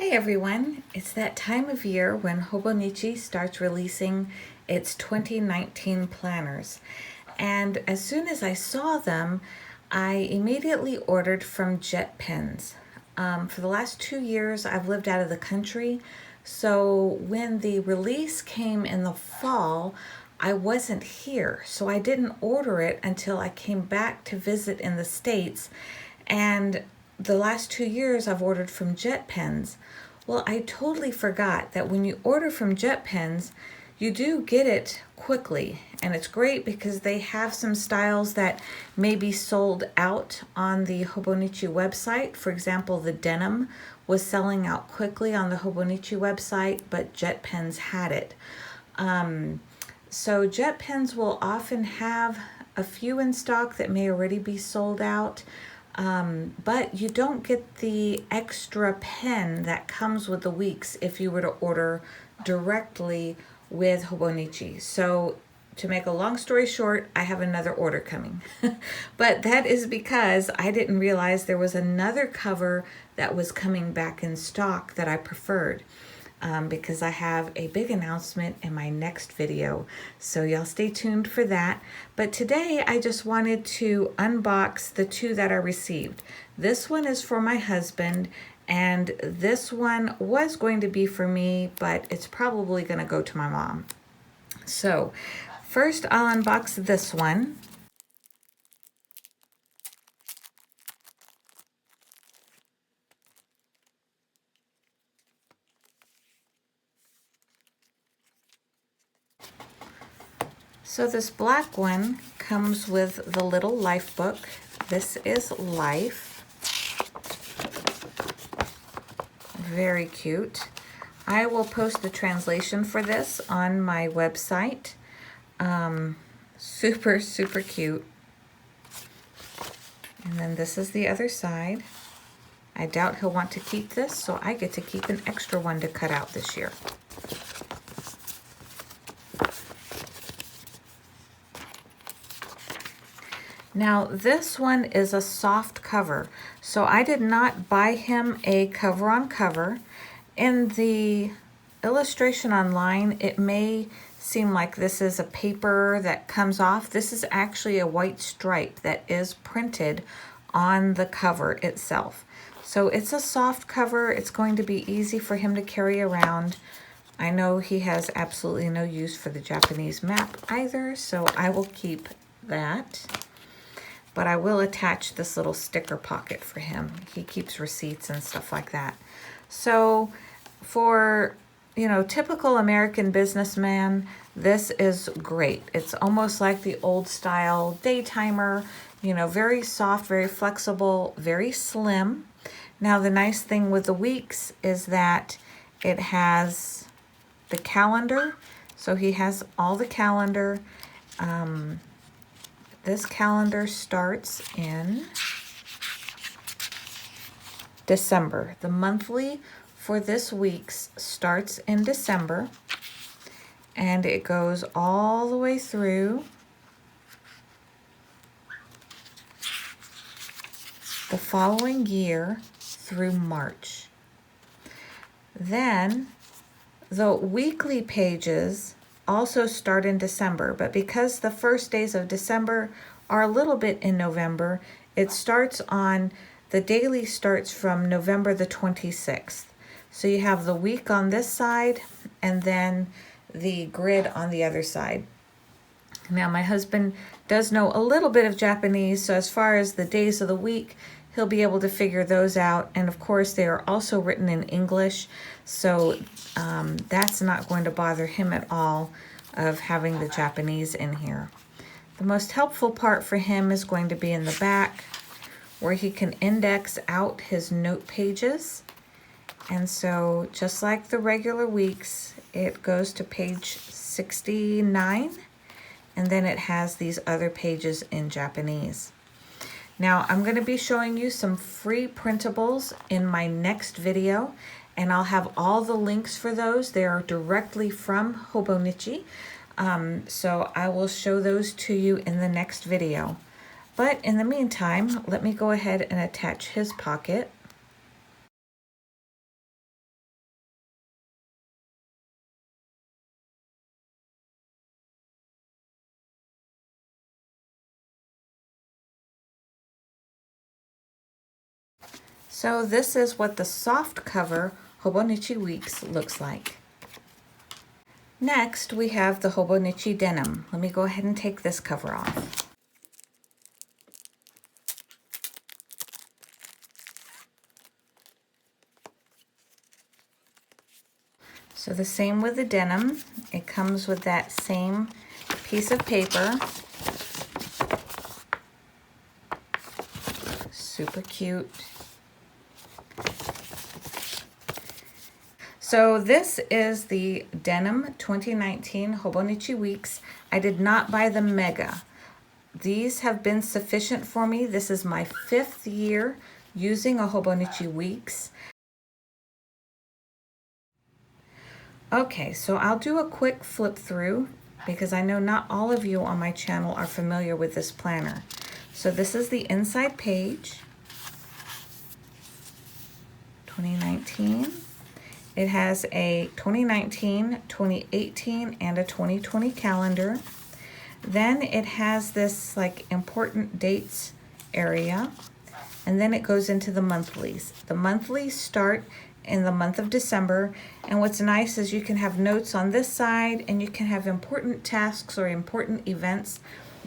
Hi everyone, it's that time of year when Hobonichi starts releasing its 2019 planners. And as soon as I saw them, I immediately ordered from Jet Pens. For the last 2 years, I've lived out of the country, so when the release came in the fall, I wasn't here, so I didn't order it until I came back to visit in the States. And the last 2 years I've ordered from Jet Pens. Well, I totally forgot that when you order from Jet Pens, you do get it quickly. And it's great because they have some styles that may be sold out on the Hobonichi website. For example, the denim was selling out quickly on the Hobonichi website, but Jet Pens had it. So Jet Pens will often have a few in stock that may already be sold out. But you don't get the extra pen that comes with the weeks if you were to order directly with Hobonichi. So to make a long story short, I have another order coming. But that is because I didn't realize there was another cover that was coming back in stock that I preferred. Because I have a big announcement in my next video. So y'all stay tuned for that. But today I just wanted to unbox the two that I received. This one is for my husband, and this one was going to be for me, but it's probably going to go to my mom. So first I'll unbox this one. So this black one comes with the little life book. This is Life. Very cute. I will post the translation for this on my website. Super, super cute. And then this is the other side. I doubt he'll want to keep this, so I get to keep an extra one to cut out this year. Now this one is a soft cover, so I did not buy him a cover on cover. In the illustration online, it may seem like this is a paper that comes off. This is actually a white stripe that is printed on the cover itself. So it's a soft cover. It's going to be easy for him to carry around. I know he has absolutely no use for the Japanese map either, so I will keep that. But I will attach this little sticker pocket for him. He keeps receipts and stuff like that. So for, typical American businessman, this is great. It's almost like the old style day timer, very soft, very flexible, very slim. Now the nice thing with the weeks is that it has the calendar. So he has all the calendar. This calendar starts in December. The monthly for this week's starts in December, and it goes all the way through the following year through March. Then the weekly pages also start in December, but because the first days of December are a little bit in November, it starts on, the daily starts from November the 26th. So you have the week on this side and then the grid on the other side. Now my husband does know a little bit of Japanese, so as far as the days of the week, he'll be able to figure those out. And of course, they are also written in English, so that's not going to bother him at all of having the Japanese in here. The most helpful part for him is going to be in the back, where he can index out his note pages. And so just like the regular weeks, it goes to page 69, and then it has these other pages in Japanese. Now I'm going to be showing you some free printables in my next video, and I'll have all the links for those. They are directly from Hobonichi, so I will show those to you in the next video. But in the meantime, let me go ahead and attach his pocket. So this is what the soft cover Hobonichi Weeks looks like. Next, we have the Hobonichi denim. Let me go ahead and take this cover off. So the same with the denim. It comes with that same piece of paper. Super cute. So this is the Denim 2019 Hobonichi Weeks. I did not buy the Mega. These have been sufficient for me. This is my 5th year using a Hobonichi Weeks. Okay, so I'll do a quick flip through because I know not all of you on my channel are familiar with this planner. So this is the inside page, 2019. It has a 2019, 2018, and a 2020 calendar. Then it has this like important dates area, and then it goes into the monthlies. The monthlies start in the month of December, and what's nice is you can have notes on this side and you can have important tasks or important events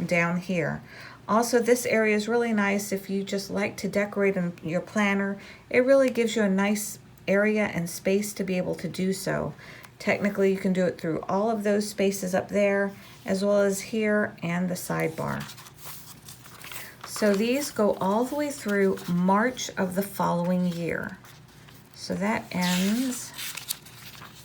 down here. Also, this area is really nice if you just like to decorate in your planner. It really gives you a nice area and space to be able to do so. Technically, you can do it through all of those spaces up there, as well as here and the sidebar. So these go all the way through March of the following year. So that ends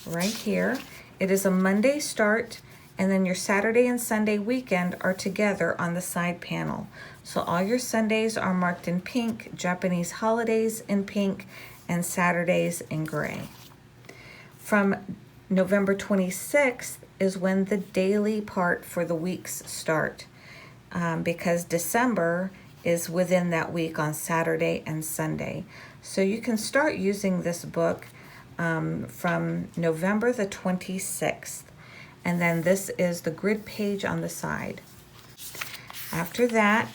right here. It is a Monday start, and then your Saturday and Sunday weekend are together on the side panel. So all your Sundays are marked in pink, Japanese holidays in pink, and Saturdays in gray. From November 26th is when the daily part for the weeks start, because December is within that week on Saturday and Sunday. So you can start using this book from November the 26th. And then this is the grid page on the side. After that,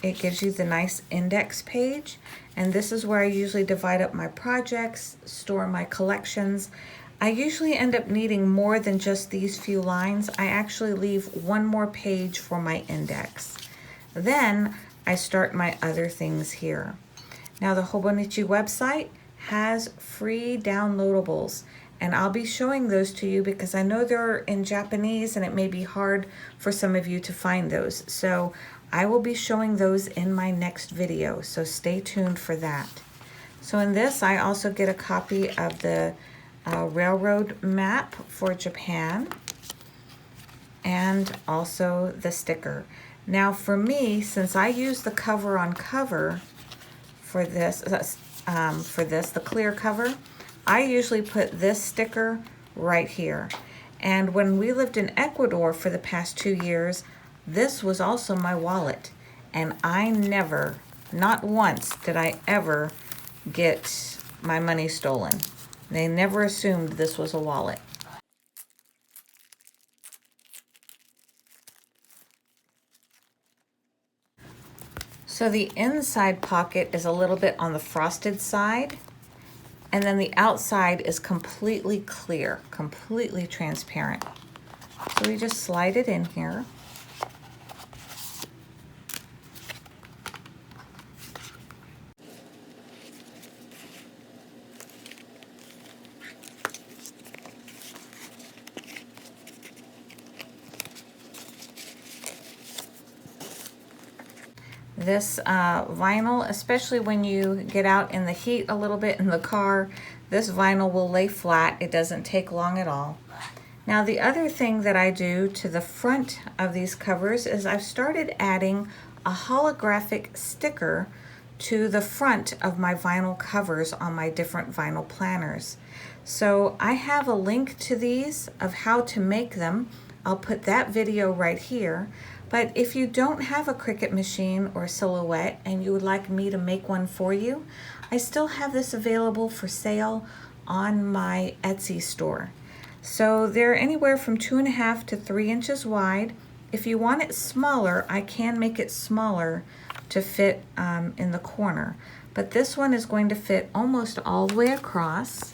it gives you the nice index page. And this is where I usually divide up my projects, store my collections. I usually end up needing more than just these few lines. I actually leave one more page for my index. Then I start my other things here. Now the Hobonichi website has free downloadables, and I'll be showing those to you because I know they're in Japanese and it may be hard for some of you to find those. So I will be showing those in my next video, so stay tuned for that. So in this, I also get a copy of the railroad map for Japan and also the sticker. Now for me, since I use the cover on cover for this, the clear cover, I usually put this sticker right here. And when we lived in Ecuador for the past 2 years, this was also my wallet. And I never, not once, did I ever get my money stolen. They never assumed this was a wallet. So the inside pocket is a little bit on the frosted side, and then the outside is completely clear, completely transparent. So we just slide it in here. This vinyl, especially when you get out in the heat a little bit in the car, this vinyl will lay flat. It doesn't take long at all. Now the other thing that I do to the front of these covers is I've started adding a holographic sticker to the front of my vinyl covers on my different vinyl planners. So I have a link to these of how to make them. I'll put that video right here. But if you don't have a Cricut machine or Silhouette and you would like me to make one for you, I still have this available for sale on my Etsy store. So they're anywhere from 2.5 to 3 inches wide. If you want it smaller, I can make it smaller to fit in the corner. but this one is going to fit almost all the way across.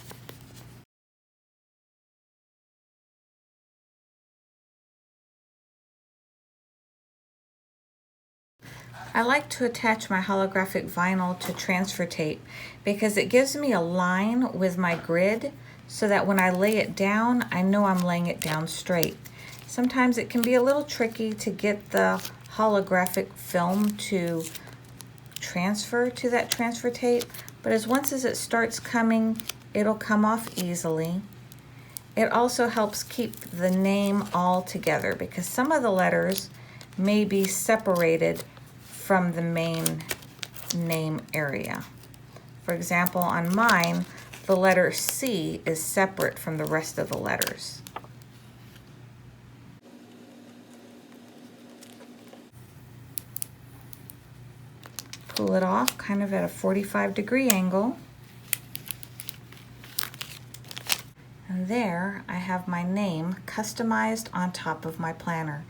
I like to attach my holographic vinyl to transfer tape because it gives me a line with my grid so that when I lay it down, I know I'm laying it down straight. Sometimes it can be a little tricky to get the holographic film to transfer to that transfer tape, but once it starts coming, it'll come off easily. It also helps keep the name all together because some of the letters may be separated from the main name area. For example, on mine, the letter C is separate from the rest of the letters. Pull it off kind of at a 45-degree angle. And there I have my name customized on top of my planner.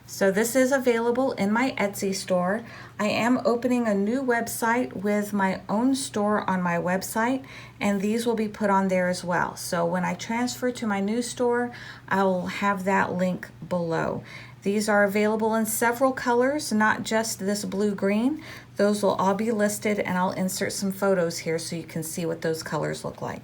So this is available in my Etsy store. I am opening a new website with my own store on my website, and these will be put on there as well. So when I transfer to my new store, I will have that link below. These are available in several colors, not just this blue-green. Those will all be listed, and I'll insert some photos here so you can see what those colors look like.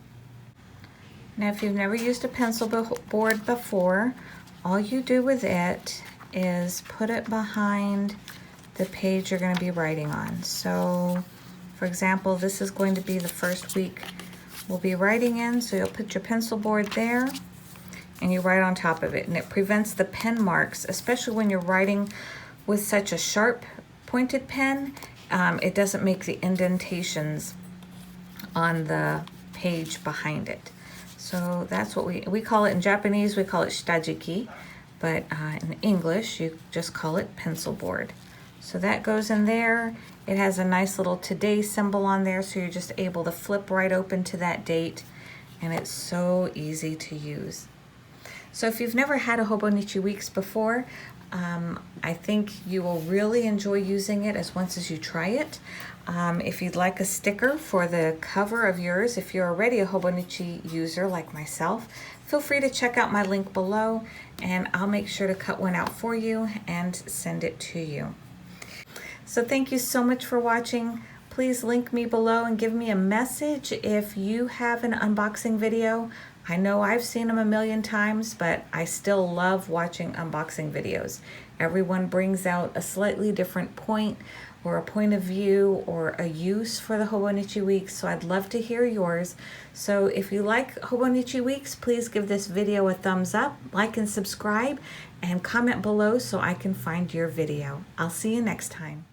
Now, if you've never used a pencil board before, all you do with it is put it behind the page you're going to be writing on. So, for example, this is going to be the first week we'll be writing in, so you'll put your pencil board there and you write on top of it, and it prevents the pen marks, especially when you're writing with such a sharp pointed pen. It doesn't make the indentations on the page behind it. So that's what we call it in Japanese, we call it shitajiki, but in English you just call it pencil board. So that goes in there. It has a nice little today symbol on there, so you're just able to flip right open to that date, and it's so easy to use. So if you've never had a Hobonichi Weeks before, I think you will really enjoy using it once you try it. If you'd like a sticker for the cover of yours, if you're already a Hobonichi user like myself, feel free to check out my link below, and I'll make sure to cut one out for you and send it to you. So thank you so much for watching. Please link me below and give me a message if you have an unboxing video. I know I've seen them a million times, but I still love watching unboxing videos. Everyone brings out a slightly different point or a point of view or a use for the Hobonichi Weeks, so I'd love to hear yours. So if you like Hobonichi Weeks, please give this video a thumbs up, like and subscribe, and comment below so I can find your video. I'll see you next time.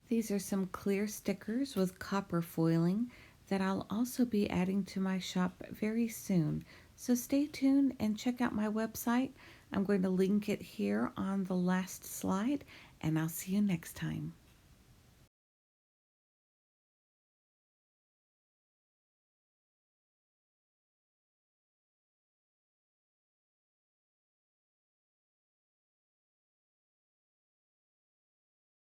These are some clear stickers with copper foiling that I'll also be adding to my shop very soon. So stay tuned and check out my website. I'm going to link it here on the last slide, and I'll see you next time.